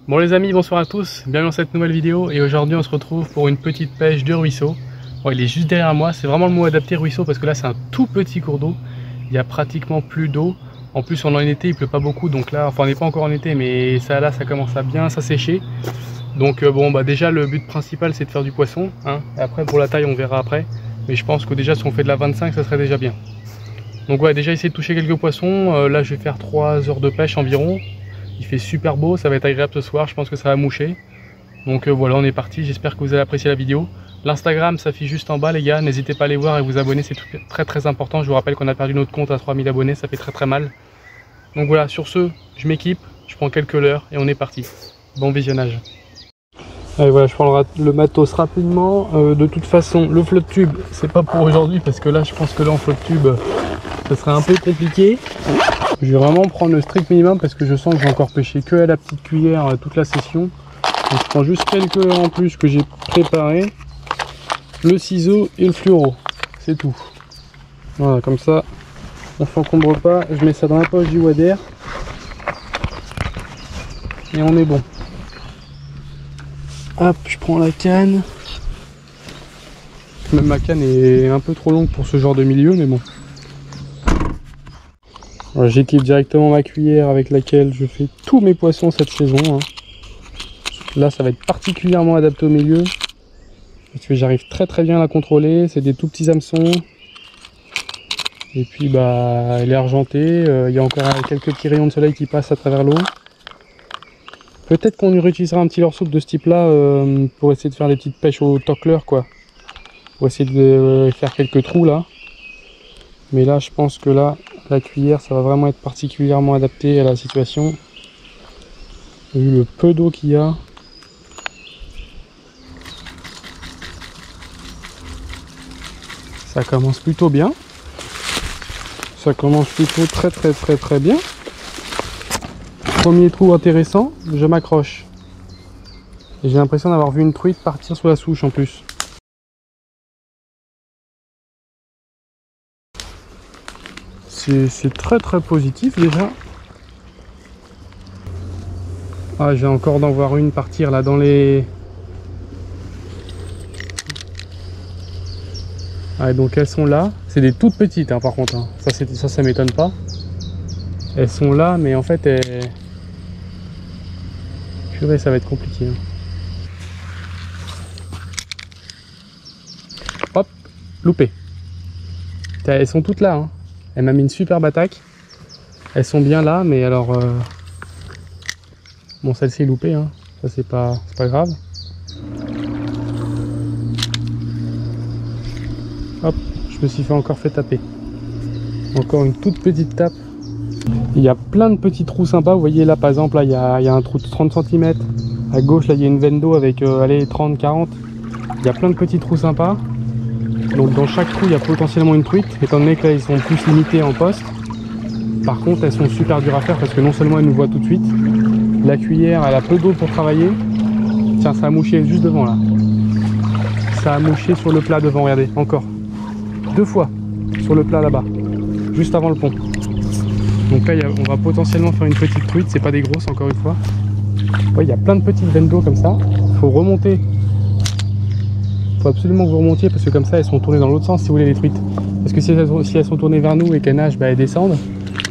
Bon les amis, bonsoir à tous, bienvenue dans cette nouvelle vidéo et aujourd'hui on se retrouve pour une petite pêche de ruisseau. Bon, il est juste derrière moi, c'est vraiment le mot adapté ruisseau parce que là c'est un tout petit cours d'eau, il y a pratiquement plus d'eau. En plus on est en été, il pleut pas beaucoup donc là, enfin on n'est pas encore en été mais ça là ça commence à bien s'assécher. Donc bon bah déjà le but principal c'est de faire du poisson, hein. Et après pour la taille on verra après, mais je pense que déjà si on fait de la 25 ça serait déjà bien. Donc ouais, déjà essayer de toucher quelques poissons, là je vais faire 3 heures de pêche environ. Il fait super beau, ça va être agréable ce soir, je pense que ça va moucher. Donc voilà, on est parti, j'espère que vous allez apprécier la vidéo. L'Instagram s'affiche juste en bas les gars, n'hésitez pas à aller voir et vous abonner, c'est très important. Je vous rappelle qu'on a perdu notre compte à 3000 abonnés, ça fait très mal. Donc voilà, sur ce, je m'équipe, je prends quelques leurres et on est parti. Bon visionnage. Allez voilà, je prends le matos rapidement. De toute façon, le flotte tube, c'est pas pour aujourd'hui parce que là je pense que là en flotte tube, ça serait un peu compliqué. Je vais vraiment prendre le strict minimum parce que je sens que j'ai encore pêché que à la petite cuillère toute la session. Donc je prends juste quelques leurres en plus que j'ai préparé, le ciseau et le fluoro, c'est tout. Voilà, comme ça on s'encombre pas. Je mets ça dans la poche du wader et on est bon. Hop, je prends la canne. Même ma canne est un peu trop longue pour ce genre de milieu, mais bon. J'équipe directement ma cuillère avec laquelle je fais tous mes poissons cette saison, hein. Là ça va être particulièrement adapté au milieu parce que j'arrive très bien à la contrôler. C'est des tout petits hameçons et puis bah elle est argentée. Il y a encore quelques petits rayons de soleil qui passent à travers l'eau. Peut-être qu'on réutilisera un petit leurre souple de ce type là pour essayer de faire des petites pêches au tocler quoi, pour essayer de faire quelques trous là. Mais là je pense que là la cuillère ça va vraiment être particulièrement adapté à la situation vu le peu d'eau qu'il y a. Ça commence plutôt bien. Ça commence plutôt très bien. Premier trou intéressant, je m'accroche. Et j'ai l'impression d'avoir vu une truite partir sous la souche en plus. C'est très positif déjà. Ah, j'ai encore d'en voir une partir là dans les... Ah, donc elles sont là. C'est des toutes petites hein, par contre. Hein. Ça m'étonne pas. Elles sont là, mais en fait, purée, ça va être compliqué. Hein. Hop, loupé. Elles sont toutes là. Hein. Elle m'a mis une superbe attaque. Elles sont bien là, mais alors... Bon, celle-ci est loupée. Hein. Ça, c'est pas grave. Hop, je me suis encore fait taper. Encore une toute petite tape. Il y a plein de petits trous sympas. Vous voyez là par exemple, là, il y a un trou de 30 cm. À gauche, là, il y a une veine d'eau avec allez, 30-40. Il y a plein de petits trous sympas. Donc dans chaque trou, il y a potentiellement une truite. Étant donné que là, ils sont plus limités en poste. Par contre, elles sont super dures à faire parce que non seulement elles nous voient tout de suite. La cuillère, elle a peu d'eau pour travailler. Tiens, ça a mouché juste devant là. Ça a mouché sur le plat devant, regardez, encore. 2 fois sur le plat là-bas, juste avant le pont. Donc là, on va potentiellement faire une petite truite, c'est pas des grosses encore une fois. Ouais, il y a plein de petites veines d'eau comme ça. Il faut remonter. Il faut absolument que vous remontiez parce que comme ça, elles sont tournées dans l'autre sens si vous voulez les truites. Parce que si elles sont tournées vers nous et qu'elles nagent, bah, elles descendent.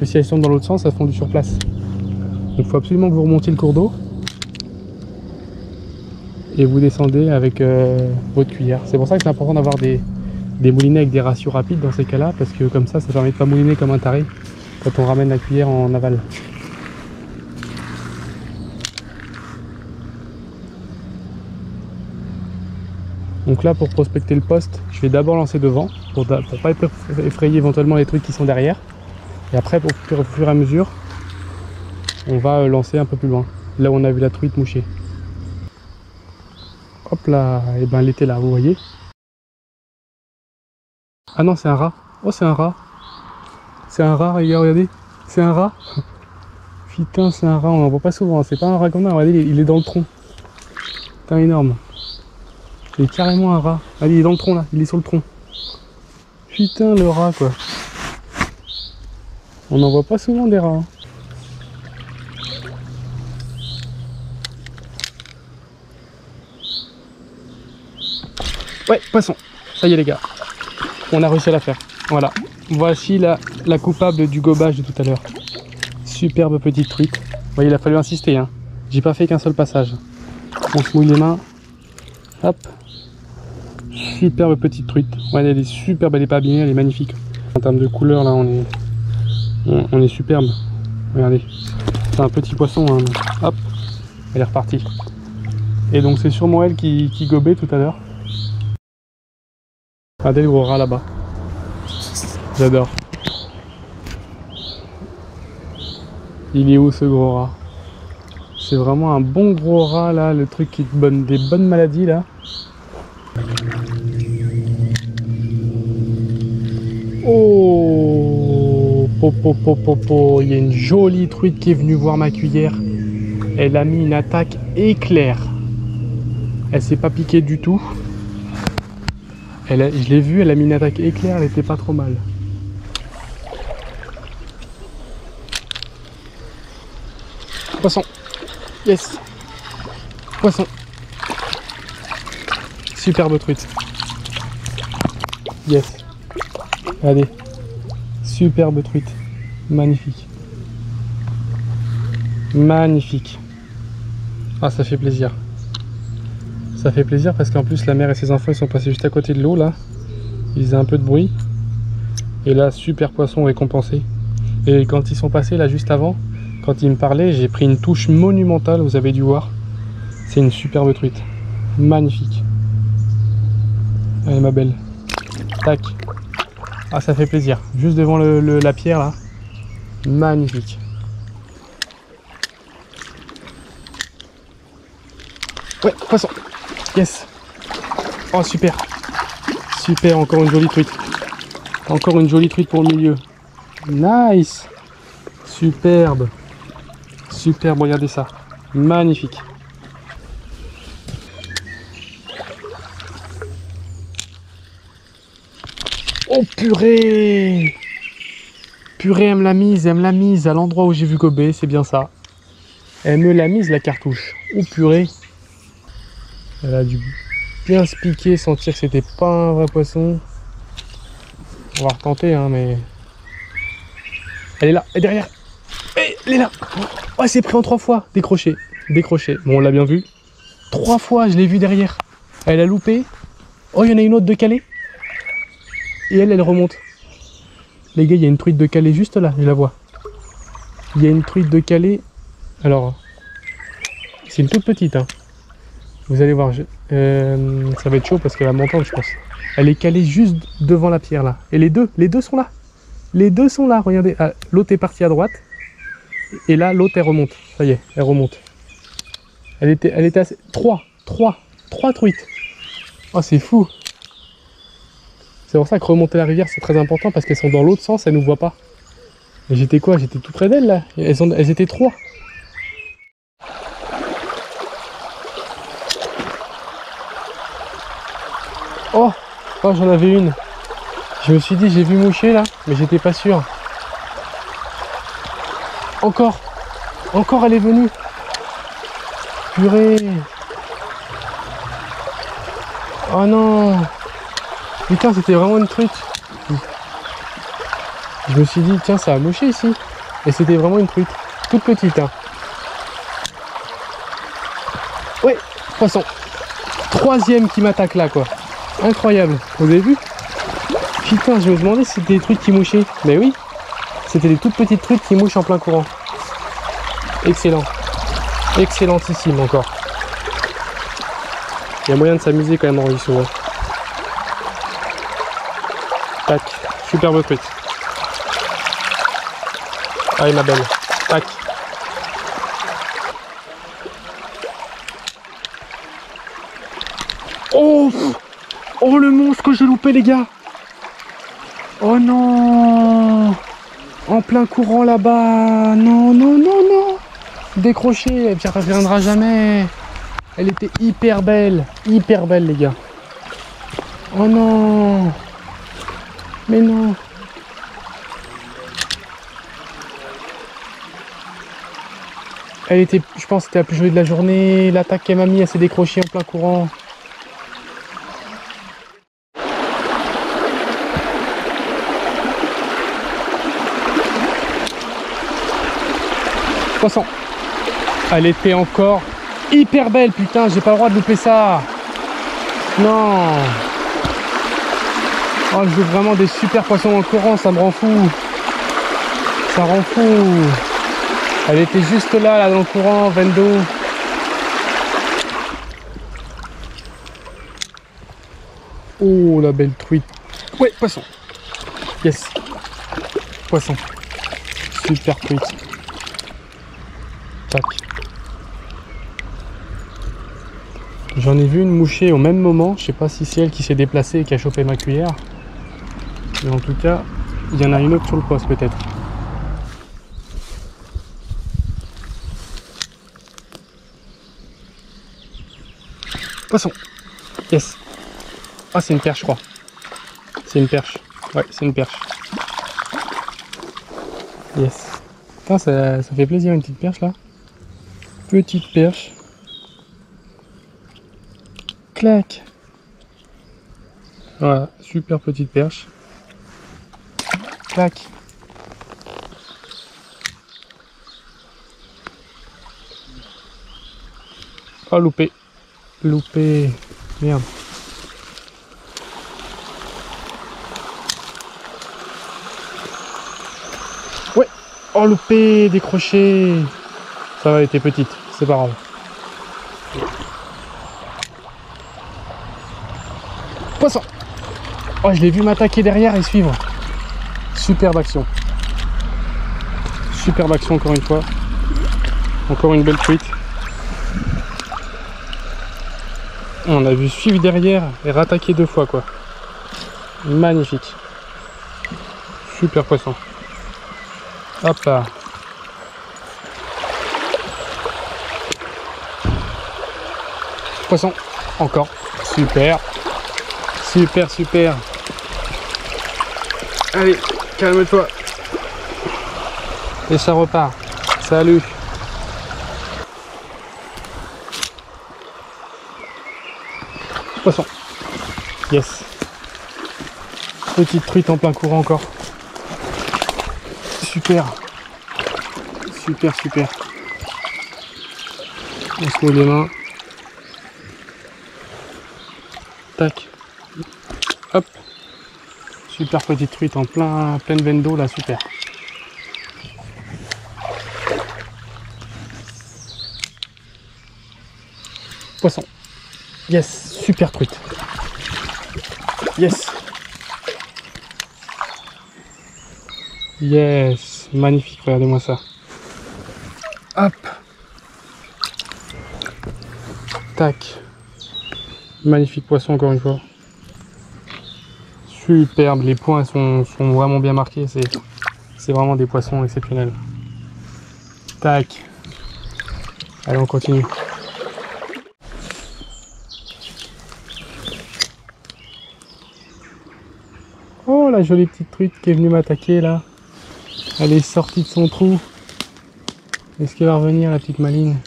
Et si elles sont dans l'autre sens, elles font du surplace. Donc il faut absolument que vous remontiez le cours d'eau. Et vous descendez avec votre cuillère. C'est pour ça que c'est important d'avoir des moulinets avec des ratios rapides dans ces cas-là, parce que comme ça permet de pas mouliner comme un taré quand on ramène la cuillère en aval. Donc là, pour prospecter le poste, je vais d'abord lancer devant pour pas effrayer éventuellement les trucs qui sont derrière. Et après, au fur et à mesure, on va lancer un peu plus loin, là où on a vu la truite moucher. Hop là, et ben elle était là, vous voyez. Ah non, c'est un rat. Oh, c'est un rat. C'est un rat, regardez. C'est un rat. Putain, c'est un rat, on en voit pas souvent. C'est pas un rat comme ça, regardez, il est dans le tronc. Putain, énorme. C'est carrément un rat. Allez, il est dans le tronc là, il est sur le tronc. Putain, le rat quoi. On n'en voit pas souvent des rats. Hein. Ouais, poisson. Ça y est les gars. On a réussi à la faire. Voilà. Voici la coupable du gobage de tout à l'heure. Superbe petite truite. Vous voyez, il a fallu insister. Hein. J'ai pas fait qu'un seul passage. On se mouille les mains. Hop. Superbe petite truite. Ouais, elle est superbe, elle est pas abîmée, elle est magnifique. En termes de couleur, là, on est superbe. Regardez. C'est un petit poisson. Hein. Hop. Elle est repartie. Et donc, c'est sûrement elle qui gobait tout à l'heure. Regardez le gros rat là-bas. J'adore. Il est où ce gros rat? C'est vraiment un bon gros rat là, le truc qui te donne des bonnes maladies là. Oh, il y a une jolie truite qui est venue voir ma cuillère. Elle a mis une attaque éclair. Elle s'est pas piquée du tout. Je l'ai vue, elle a mis une attaque éclair, elle était pas trop mal. Poisson. Yes. Poisson. Superbe truite. Yes. Regardez. Superbe truite. Magnifique. Magnifique. Ah, ça fait plaisir. Ça fait plaisir parce qu'en plus la mère et ses enfants ils sont passés juste à côté de l'eau là. Ils faisaient un peu de bruit. Et là, super poisson récompensé. Et quand ils sont passés là juste avant, quand ils me parlaient, j'ai pris une touche monumentale, vous avez dû voir. C'est une superbe truite. Magnifique. Allez ma belle. Tac. Ah, ça fait plaisir. Juste devant la pierre là. Magnifique. Ouais, poisson. Yes. Oh, super. Super, encore une jolie truite. Encore une jolie truite pour le milieu. Nice. Superbe. Superbe, regardez ça. Magnifique. Oh purée. Purée, elle me l'a mise à l'endroit où j'ai vu gober, c'est bien ça. Elle me l'a mise la cartouche. Oh purée. Elle a dû bien se piquer, sentir que c'était pas un vrai poisson. On va retenter, hein, mais... Elle est là, elle est derrière. Elle est là. Oh, elle s'est pris en 3 fois. Décroché, décroché. Bon, on l'a bien vu. 3 fois, je l'ai vu derrière. Elle a loupé. Oh, il y en a une autre de Calais. Et elle remonte. Les gars, il y a une truite de Calais juste là, je la vois. Il y a une truite de Calais. Alors, c'est une toute petite, hein. Vous allez voir, ça va être chaud parce qu'elle va m'entendre, je pense. Elle est calée juste devant la pierre là. Et les deux sont là. Les deux sont là, regardez. Ah, l'autre est partie à droite. Et là, l'autre, elle remonte. Ça y est, elle remonte. Elle était assez... 3 truites. Oh, c'est fou. C'est pour ça que remonter la rivière, c'est très important parce qu'elles sont dans l'autre sens, elles ne nous voient pas. Et j'étais quoi? J'étais tout près d'elles là. Elles étaient 3. Oh, oh, j'en avais une. Je me suis dit, j'ai vu moucher là, mais j'étais pas sûr. Encore, elle est venue. Purée. Oh non. Putain, c'était vraiment une truite. Je me suis dit, tiens, ça a mouché ici. Et c'était vraiment une truite. Toute petite, hein. Ouais, poisson. 3e qui m'attaque là, quoi. Incroyable. Vous avez vu? Putain, je me demandais si c'était des truites qui mouchaient. Mais oui, c'était des toutes petites truites qui mouchent en plein courant. Excellent. Excellentissime encore. Il y a moyen de s'amuser quand même en ruisseau. Hein. Tac. Superbe truite. Allez ma belle. Tac. Oh, oh le monstre que j'ai loupé les gars. Oh non. En plein courant là-bas. Non, non, non, non. Décroché, elle ne reviendra jamais. Elle était hyper belle les gars. Oh non. Mais non. Elle était, je pense que c'était la plus jolie de la journée. L'attaque qu'elle m'a mis, elle s'est décrochée en plein courant. Poisson. Elle était encore hyper belle, putain, j'ai pas le droit de louper ça. Non. Oh, je veux vraiment des super poissons dans le courant, ça me rend fou. Ça rend fou. Elle était juste là dans le courant, veine d'eau. Oh, la belle truite. Ouais, poisson. Yes. Poisson. Super truite. Tac. J'en ai vu une moucher au même moment. Je sais pas si c'est elle qui s'est déplacée et qui a chopé ma cuillère. Mais en tout cas, il y en a une autre sur le poste peut-être. Poisson. Yes. Ah, c'est une perche, je crois. C'est une perche. Ouais, c'est une perche. Yes. Putain, ça fait plaisir une petite perche là. Petite perche. Clac. Voilà, super petite perche. Clac. Oh, loupé. Loupé. Merde. Ouais. Oh, loupé, décroché. Ça va, elle était petite. C'est pas grave. Poisson. Oh, je l'ai vu m'attaquer derrière et suivre. Superbe action. Superbe action encore une fois. Encore une belle truite. On a vu suivre derrière et rattaquer 2 fois quoi. Magnifique. Super poisson. Hop là. Poisson. Encore. Super. Super, super. Allez, calme-toi. Et ça repart. Salut. Poisson. Yes. Petite truite en plein courant encore. Super. Super, super. On se met les mains. Tac. Hop. Super petite truite en pleine veine d'eau là, super. Poisson. Yes, super truite. Yes. Yes, magnifique, regardez-moi ça. Hop. Tac. Magnifique poisson encore une fois. Superbe, les points sont vraiment bien marqués, c'est vraiment des poissons exceptionnels. Tac. Allez, on continue. Oh, la jolie petite truite qui est venue m'attaquer là. Elle est sortie de son trou. Est-ce qu'elle va revenir, la petite maline?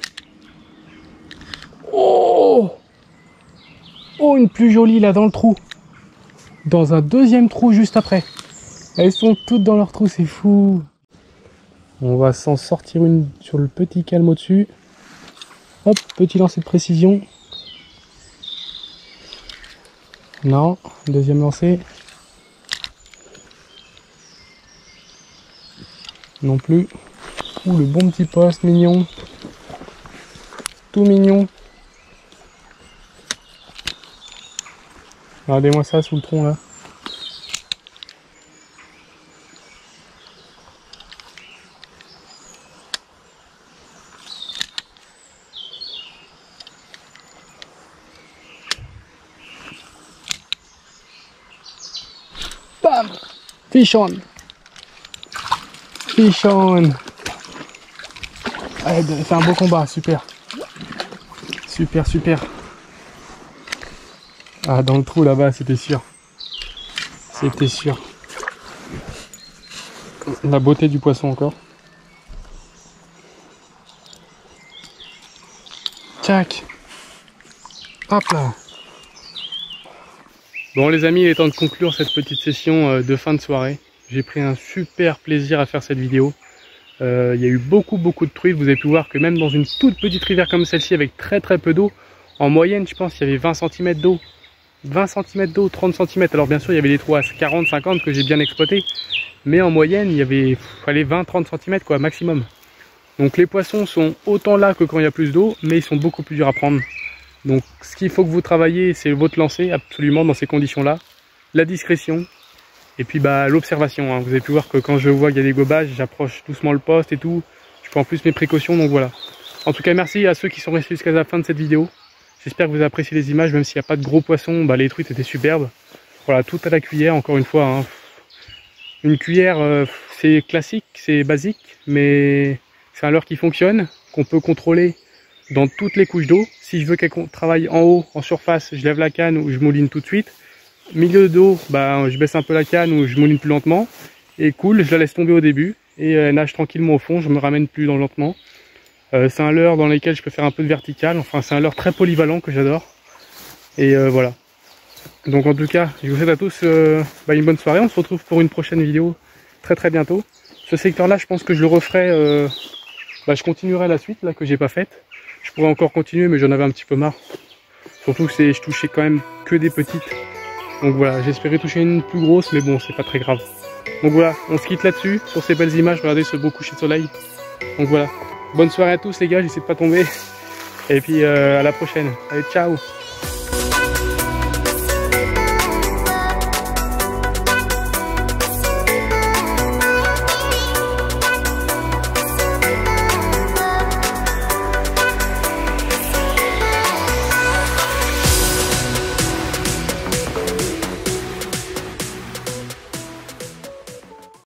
Oh! Oh, une plus jolie là dans le trou. Dans un deuxième trou juste après. Elles sont toutes dans leur trou, c'est fou. On va s'en sortir une sur le petit calme au-dessus. Hop, petit lancer de précision. Non, deuxième lancer. Non plus. Ouh, le bon petit poste, mignon. Tout mignon. Regardez-moi ça sous le tronc là. Bam! Fish on! Fish on! Allez, c'est un beau combat, super. Super, super. Ah, dans le trou là-bas, c'était sûr. C'était sûr. La beauté du poisson encore. Tchac. Hop là. Bon les amis, il est temps de conclure cette petite session de fin de soirée. J'ai pris un super plaisir à faire cette vidéo. Il y a eu beaucoup de truites. Vous avez pu voir que même dans une toute petite rivière comme celle-ci, avec très peu d'eau, en moyenne, je pense qu'il y avait 20 cm d'eau. 20 cm d'eau, 30 cm. Alors bien sûr, il y avait les trous à 40, 50 que j'ai bien exploité. Mais en moyenne, il y avait 20-30 cm quoi, maximum. Donc les poissons sont autant là que quand il y a plus d'eau, mais ils sont beaucoup plus durs à prendre. Donc ce qu'il faut que vous travaillez, c'est votre lancer absolument dans ces conditions-là. La discrétion. Et puis l'observation, hein. Vous avez pu voir que quand je vois qu'il y a des gobages, j'approche doucement le poste et tout. Je prends plus mes précautions, donc voilà. En tout cas, merci à ceux qui sont restés jusqu'à la fin de cette vidéo. J'espère que vous avez apprécié les images, même s'il n'y a pas de gros poissons, les truites étaient superbes. Voilà, tout à la cuillère, encore une fois. Hein. Une cuillère, c'est classique, c'est basique, mais c'est un leurre qui fonctionne, qu'on peut contrôler dans toutes les couches d'eau. Si je veux qu'elle travaille en haut, en surface, je lève la canne ou je mouline tout de suite. Milieu d'eau, je baisse un peu la canne ou je mouline plus lentement. Et cool, je la laisse tomber au début et elle nage tranquillement au fond, je me ramène plus lentement. C'est un leurre dans lequel je peux faire un peu de vertical, enfin c'est un leurre très polyvalent que j'adore. Et voilà. Donc en tout cas, je vous souhaite à tous une bonne soirée, on se retrouve pour une prochaine vidéo très bientôt. Ce secteur là, je pense que je le referai, je continuerai la suite là que j'ai pas faite. Je pourrais encore continuer mais j'en avais un petit peu marre. Surtout que je touchais quand même que des petites. Donc voilà, j'espérais toucher une plus grosse, mais bon, c'est pas très grave. Donc voilà, on se quitte là-dessus, sur ces belles images, regardez ce beau coucher de soleil. Donc voilà, bonne soirée à tous les gars, j'essaie de pas tomber. Et puis à la prochaine, allez ciao.